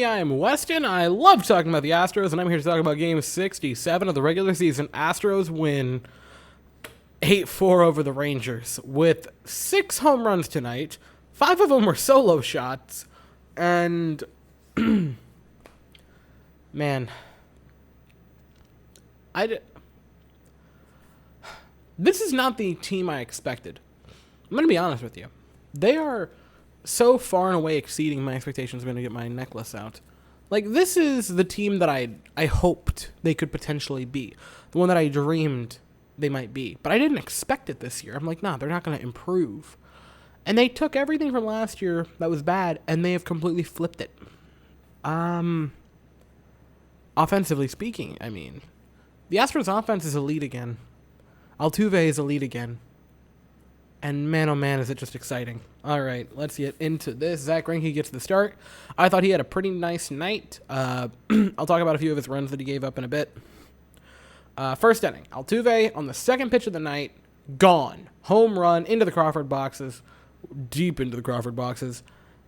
everybody. I am Weston. I love talking about the Astros, and I'm here to talk about Game 67 of the regular season. Astros win 8-4 over the Rangers with 6 home runs tonight. 5 of them were solo shots, and man, this is not the team I expected. I'm going to be honest with you. They are so far and away exceeding my expectations. I'm going to get my necklace out. Like, this is the team that I hoped they could potentially be. The one that I dreamed they might be. But I didn't expect it this year. I'm like, nah, they're not going to improve. And they took everything from last year that was bad, and they have completely flipped it. Offensively speaking, I mean, the Astros offense is elite again. Altuve is elite again. And man, oh man, is it just exciting. All right, let's get into this. Zach Greinke gets the start. I thought he had a pretty nice night. I'll talk about a few of his runs that he gave up in a bit. First inning, Altuve on the second pitch of the night, gone. Home run into the Crawford boxes, deep into the Crawford boxes.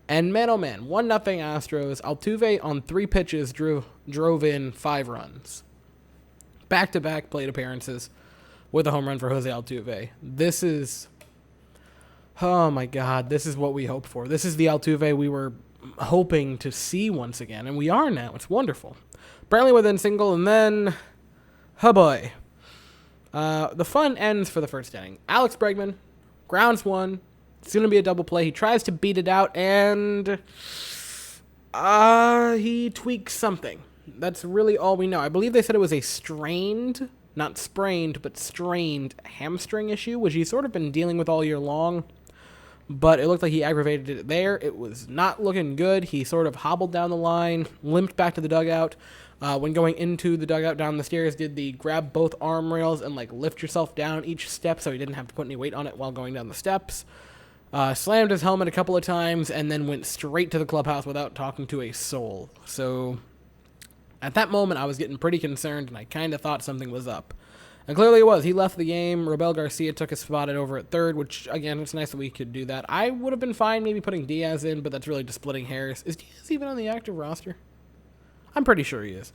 And man, oh man, 1-0 Astros. Altuve on 3 pitches drove in 5 runs. Back-to-back plate appearances with a home run for Jose Altuve. This is... oh my God, this is what we hoped for. This is the Altuve we were hoping to see once again, and we are now. It's wonderful. Brantley within single, and then, oh boy. The fun ends for the first inning. Alex Bregman grounds one. It's going to be a double play. He tries to beat it out, and he tweaks something. That's really all we know. I believe they said it was a strained, not sprained, but strained hamstring issue, which he's sort of been dealing with all year long. But it looked like he aggravated it there. It was not looking good. He sort of hobbled down the line, limped back to the dugout. When going into the dugout down the stairs, did the grab both arm rails and like lift yourself down each step so he didn't have to put any weight on it while going down the steps. Slammed his helmet a couple of times and then went straight to the clubhouse without talking to a soul. So at that moment, I was getting pretty concerned and I kind of thought something was up. And clearly it was. He left the game. Robel Garcia took his spot at over at third, which, again, it's nice that we could do that. I would have been fine maybe putting Diaz in, but that's really just splitting hairs. Is Diaz even on the active roster? I'm pretty sure he is.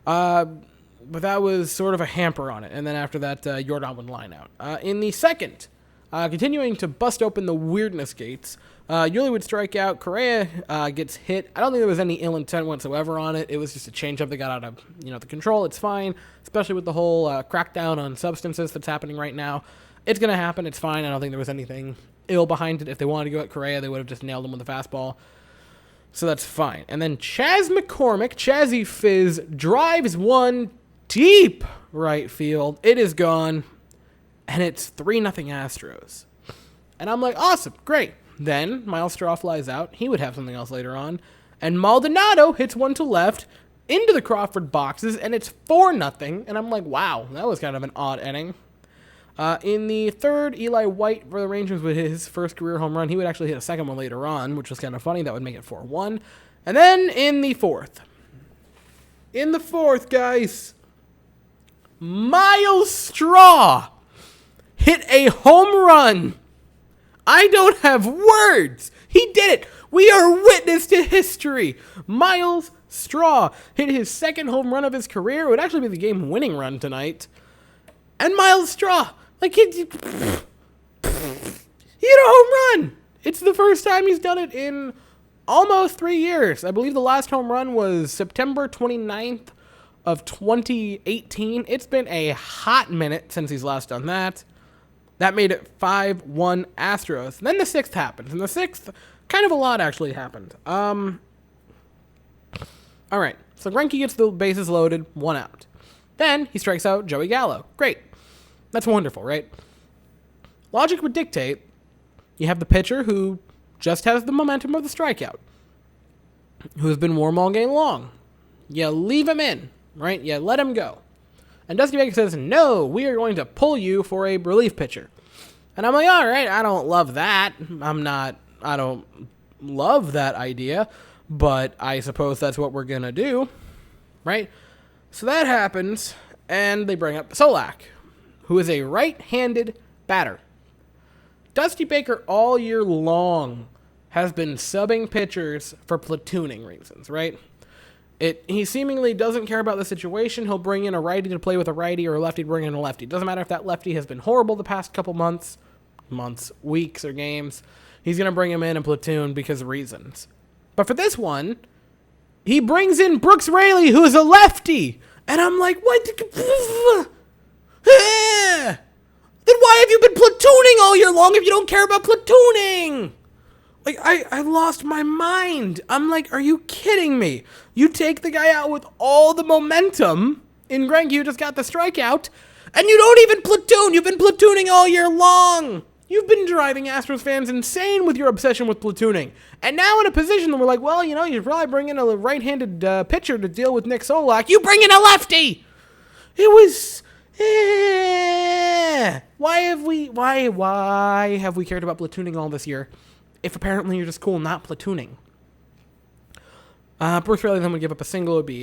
But that was sort of a hamper on it. And then after that, Jordan would line out. In the second, continuing to bust open the weirdness gates, Yuli would strike out. Correa gets hit. I don't think there was any ill intent whatsoever on it. It was just a changeup that got out of the control. It's fine, especially with the whole crackdown on substances that's happening right now. It's going to happen. It's fine. I don't think there was anything ill behind it. If they wanted to go at Correa, they would have just nailed him with a fastball. So that's fine. And then Chas McCormick, Chazzy Fizz, drives one deep right field. It is gone. And it's 3-0 Astros. And I'm like, awesome, great. Then Miles Straw flies out. He would have something else later on. And Maldonado hits one to left into the Crawford boxes, and it's 4-0. And I'm like, wow, that was kind of an odd inning. In the third, Eli White for the Rangers with his first career home run. He would actually hit a second one later on, which was kind of funny. That would make it 4-1. And then in the fourth, guys, Miles Straw hit a home run. I don't have words. He did it. We are witness to history. Miles Straw hit his second home run of his career. It would actually be the game-winning run tonight. And Miles Straw, like, he hit a home run. It's the first time he's done it in almost 3 years. I believe the last home run was September 29th of 2018. It's been a hot minute since he's last done that. That made it 5-1 Astros. And then the sixth happens. And the sixth, kind of a lot actually happened. All right. So Greinke gets the bases loaded, 1 out. Then he strikes out Joey Gallo. Great. That's wonderful, right? Logic would dictate you have the pitcher who just has the momentum of the strikeout, who's been warm all game long. You leave him in, right? You let him go. And Dusty Baker says, no, we are going to pull you for a relief pitcher. And I'm like, all right, I don't love that. I don't love that idea, but I suppose that's what we're going to do, right? So that happens, and they bring up Solak, who is a right-handed batter. Dusty Baker all year long has been subbing pitchers for platooning reasons, right? He seemingly doesn't care about the situation. He'll bring in a righty to play with a righty or a lefty to bring in a lefty. Doesn't matter if that lefty has been horrible the past couple months, weeks, or games. He's going to bring him in platoon because of reasons. But for this one, he brings in Brooks Raley, who is a lefty. And I'm like, what? Then why have you been platooning all year long if you don't care about platooning? Like, I lost my mind. I'm like, are you kidding me? You take the guy out with all the momentum in Greinke, who just got the strikeout, and you don't even platoon. You've been platooning all year long. You've been driving Astros fans insane with your obsession with platooning. And now in a position that we're like, well, you should probably bring in a right-handed pitcher to deal with Nick Solak. You bring in a lefty! It was... Why have we cared about platooning all this year if apparently you're just cool not platooning? Brooks Raley then would give up a single. It would be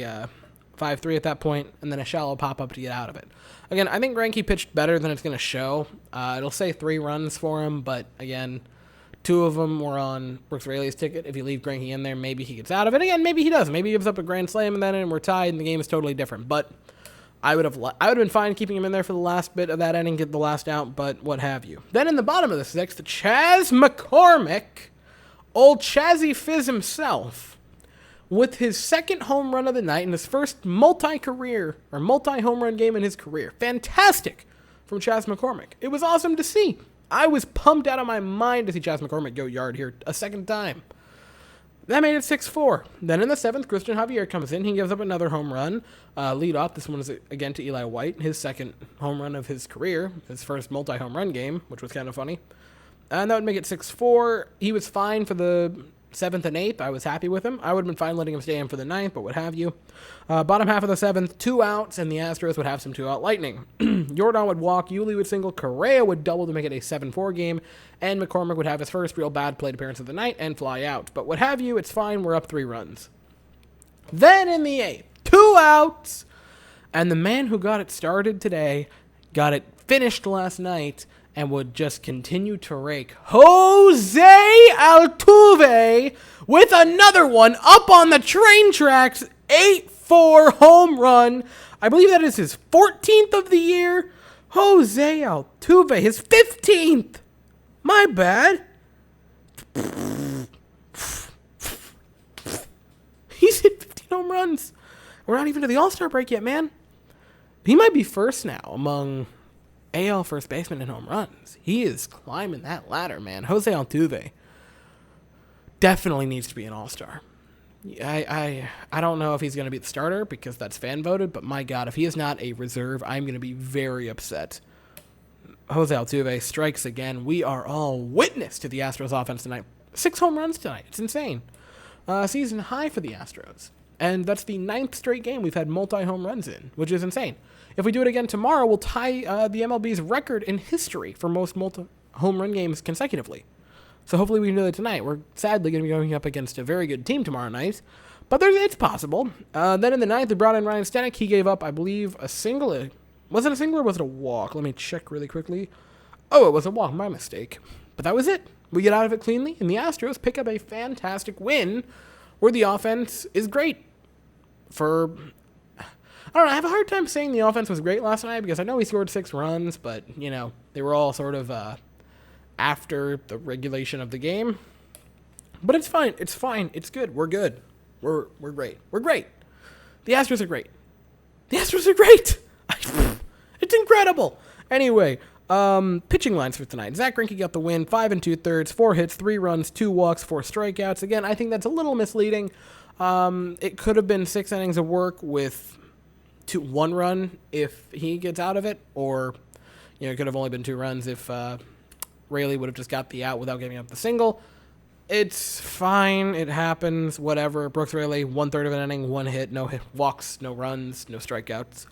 5-3 at that point, and then a shallow pop-up to get out of it. Again, I think Greinke pitched better than it's going to show. It'll say 3 runs for him, but again, 2 of them were on Brooks Raley's ticket. If you leave Greinke in there, maybe he gets out of it. Again, maybe he does. Maybe he gives up a grand slam and then we're tied and the game is totally different. But I would have been fine keeping him in there for the last bit of that inning, get the last out, but what have you. Then in the bottom of the 6th, Chas McCormick, old Chazzy Fizz himself, with his second home run of the night and his first multi-home run game in his career. Fantastic from Chas McCormick. It was awesome to see. I was pumped out of my mind to see Chas McCormick go yard here a second time. That made it 6-4. Then in the 7th, Christian Javier comes in. He gives up another home run. Lead off. This one is again to Eli White, his second home run of his career, his first multi-home run game, which was kind of funny. And that would make it 6-4. He was fine for the 7th and 8th. I was happy with him. I would have been fine letting him stay in for the 9th, but what have you. Bottom half of the 7th, 2 outs, and the Astros would have some 2-out lightning. Jordan would walk, Yuli would single, Correa would double to make it a 7-4 game, and McCormick would have his first real bad plate appearance of the night and fly out. But what have you, it's fine, we're up 3 runs. Then in the 8th, 2 outs, and the man who got it started today got it finished last night and would just continue to rake. Jose Altuve with another one up on the train tracks, 8-4 home run. I believe that is his 14th of the year. Jose Altuve, his 15th. My bad. He's hit 15 home runs. We're not even to the All-Star break yet, man. He might be first now among AL first baseman in home runs. He is climbing that ladder, man. Jose Altuve definitely needs to be an all-star. I don't know if he's going to be the starter because that's fan voted, but my God, if he is not a reserve, I'm going to be very upset. Jose Altuve strikes again. We are all witness to the Astros offense tonight. 6 home runs tonight. It's insane. Season high for the Astros. And that's the 9th straight game we've had multi-home runs in, which is insane. If we do it again tomorrow, we'll tie the MLB's record in history for most multi-home run games consecutively. So hopefully we can do that tonight. We're sadly going to be going up against a very good team tomorrow night, but it's possible. Then in the 9th, they brought in Ryan Stanek. He gave up, I believe, a single. Was it a single or was it a walk? Let me check really quickly. Oh, it was a walk. My mistake. But that was it. We get out of it cleanly, and the Astros pick up a fantastic win where the offense is great. I don't know, I have a hard time saying the offense was great last night because I know he scored 6 runs, but, they were all sort of after the regulation of the game. But it's fine. It's fine. It's good. We're good. We're great. We're great. The Astros are great. The Astros are great. It's incredible. Anyway, pitching lines for tonight. Zach Greinke got the win, 5 2/3, 4 hits, 3 runs, 2 walks, 4 strikeouts. Again, I think that's a little misleading. It could have been 6 innings of work with 1 run if he gets out of it, or it could have only been 2 runs if Raley would have just got the out without giving up the single. It's fine. It happens. Whatever. Brooks Raley, 1/3 of an inning, 1 hit, no hit, walks, no runs, no strikeouts.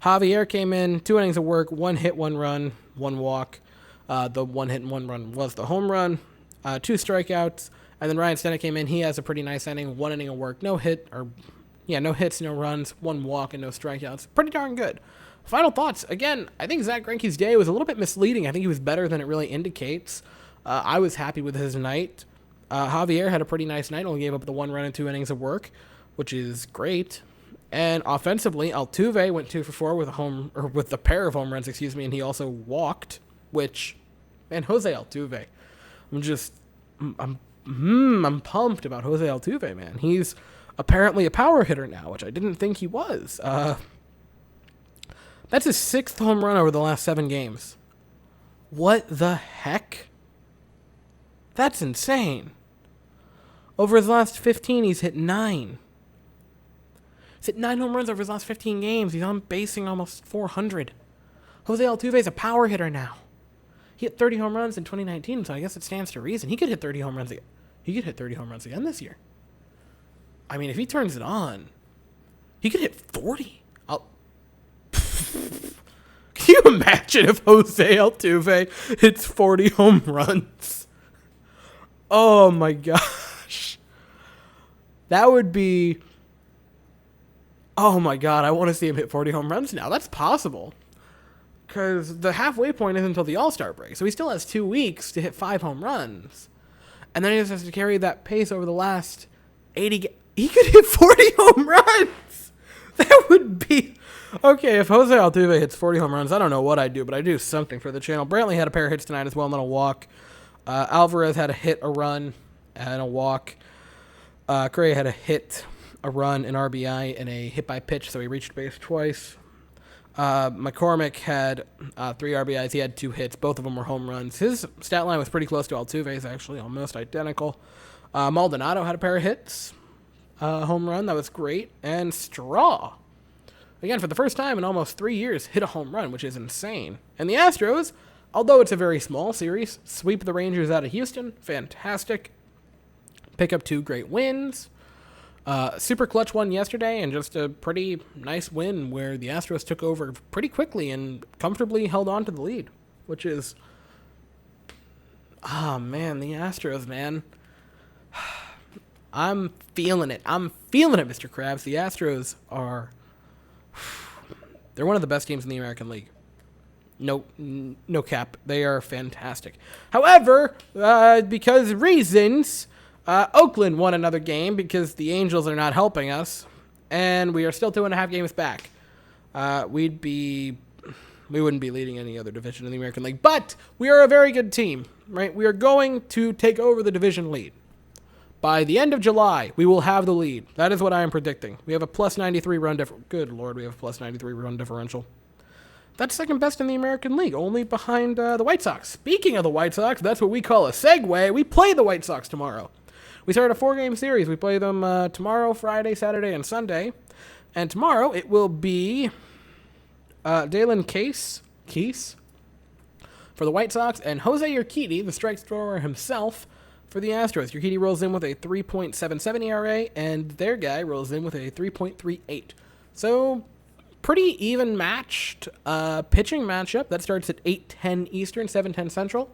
Javier came in, 2 innings of work, 1 hit, 1 run, 1 walk. The 1 hit and 1 run was the home run. 2 strikeouts. And then Ryan Stanek came in. He has a pretty nice inning, 1 inning of work, no hits, no runs, 1 walk, and no strikeouts. Pretty darn good. Final thoughts. Again, I think Zach Greinke's day was a little bit misleading. I think he was better than it really indicates. I was happy with his night. Javier had a pretty nice night. Only gave up the 1 run and 2 innings of work. which is great. And offensively, Altuve went 2 for 4 with a pair of home runs, excuse me, and he also walked. Which, man, Jose Altuve, I'm pumped about Jose Altuve, man. He's apparently a power hitter now, which I didn't think he was. That's his 6th home run over the last 7 games. What the heck? That's insane. Over his last 15, he's hit 9. He's hit 9 home runs over his last 15 games. He's on basing almost 400. Jose Altuve's a power hitter now. He hit 30 home runs in 2019, so I guess it stands to reason. He could hit 30 home runs again. He could hit 30 home runs again this year. I mean, if he turns it on, he could hit 40. Can you imagine if Jose Altuve hits 40 home runs? Oh my gosh. That would be... Oh my god, I want to see him hit 40 home runs now. That's possible. Because the halfway point isn't until the All-Star break. So he still has 2 weeks to hit 5 home runs. And then he just has to carry that pace over the last 80 He could hit 40 home runs! That would be... Okay, if Jose Altuve hits 40 home runs, I don't know what I'd do, but I'd do something for the channel. Brantley had a pair of hits tonight as well, and then a walk. Alvarez had a hit, a run, and a walk. Correa had a hit, a run, an RBI, and a hit by pitch, so he reached base twice. McCormick had 3 RBIs. He had 2 hits. Both of them were home runs. His stat line was pretty close to Altuve's, actually, almost identical. Maldonado had a pair of hits, home run. That was great. And Straw, again, for the first time in almost 3 years, hit a home run, which is insane. And the Astros, although it's a very small series, sweep the Rangers out of Houston. Fantastic. Pick up 2 great wins. Super clutch one yesterday, and just a pretty nice win where the Astros took over pretty quickly and comfortably held on to the lead, which is... Oh, man, the Astros, man. I'm feeling it. I'm feeling it, Mr. Krabs. The Astros are... They're one of the best teams in the American League. No cap. They are fantastic. However, because reasons... Oakland won another game because the Angels are not helping us, and we are still 2.5 games back. We wouldn't be leading any other division in the American League, but we are a very good team, right? We are going to take over the division lead. By the end of July, we will have the lead. That is what I am predicting. We have a plus 93 run differential. Good Lord, we have a plus 93 run differential. That's second best in the American League, only behind the White Sox. Speaking of the White Sox, that's what we call a segue. We play the White Sox tomorrow. We start a 4-game series. We play them tomorrow, Friday, Saturday, and Sunday. And tomorrow it will be Dalen Case for the White Sox and Jose Urquidy, the strike thrower himself, for the Astros. Urquidy rolls in with a 3.77 ERA, and their guy rolls in with a 3.38. So pretty even matched pitching matchup. That starts at 8:10 Eastern, 7:10 Central.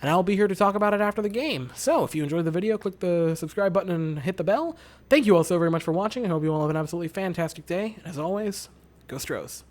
And I'll be here to talk about it after the game. So if you enjoyed the video, click the subscribe button and hit the bell. Thank you all so very much for watching. I hope you all have an absolutely fantastic day. And as always, go Stros.